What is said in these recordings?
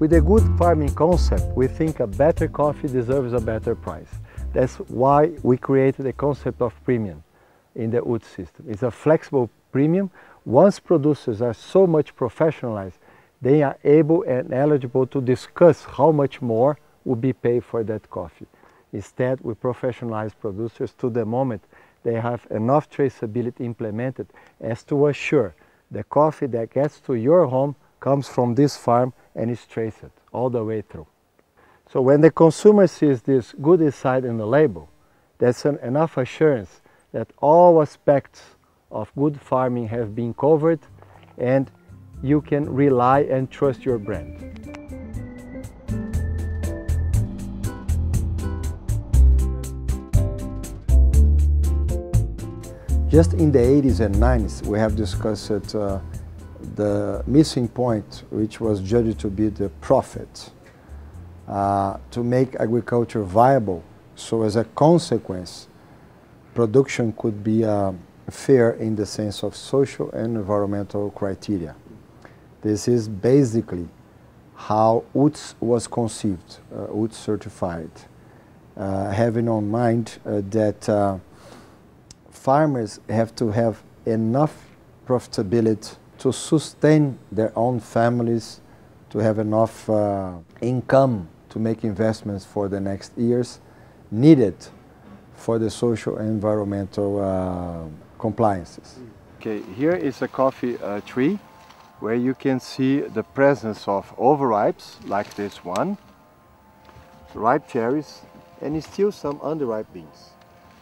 With the good farming concept, we think a better coffee deserves a better price. That's why we created the concept of premium in the Utz system. It's a flexible premium. Once producers are so much professionalized, they are able and eligible to discuss how much more will be paid for that coffee. Instead, we professionalize producers to the moment they have enough traceability implemented as to assure the coffee that gets to your home comes from this farm and is traced all the way through. So when the consumer sees this good inside in the label, that's enough assurance that all aspects of good farming have been covered and you can rely and trust your brand. Just in the 80s and 90s, we have discussed the missing point, which was judged to be the profit, to make agriculture viable. So as a consequence, production could be fair in the sense of social and environmental criteria. This is basically how Utz was conceived, Utz Certified, having on mind that farmers have to have enough profitability to sustain their own families, to have enough income to make investments for the next years needed for the social and environmental compliances. Okay, here is a coffee tree where you can see the presence of overripes like this one, ripe cherries, and still some underripe beans.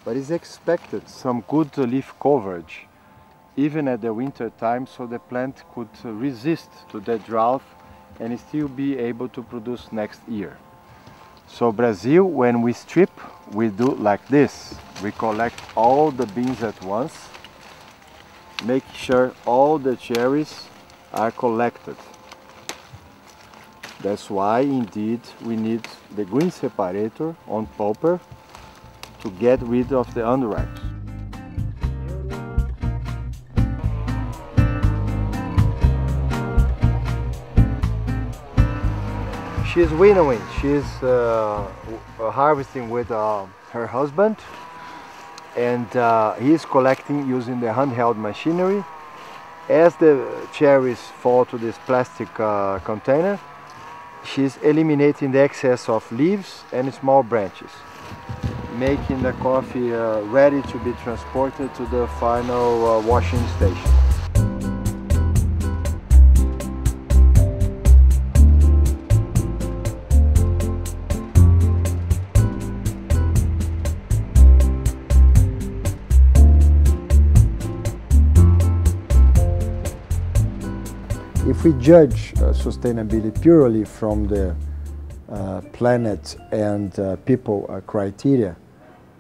But it's expected some good leaf coverage even at the winter time, so the plant could resist to the drought and still be able to produce next year. So Brazil, when we strip, we do like this. We collect all the beans at once, make sure all the cherries are collected. That's why indeed we need the green separator on pulper to get rid of the underripes. She's winnowing, she's harvesting with her husband, and he's collecting using the handheld machinery. As the cherries fall to this plastic container, she's eliminating the excess of leaves and small branches, making the coffee ready to be transported to the final washing station. If we judge sustainability purely from the planet and people criteria,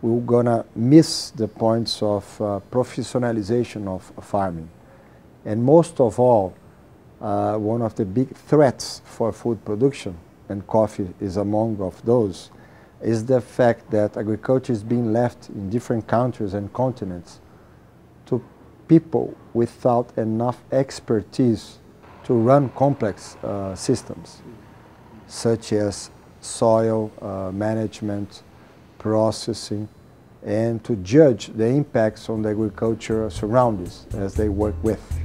we're gonna miss the points of professionalization of farming. And most of all, one of the big threats for food production, and coffee is among of those, is the fact that agriculture is being left in different countries and continents to people without enough expertise to run complex systems, such as soil management, processing, and to judge the impacts on the agricultural surroundings as they work with.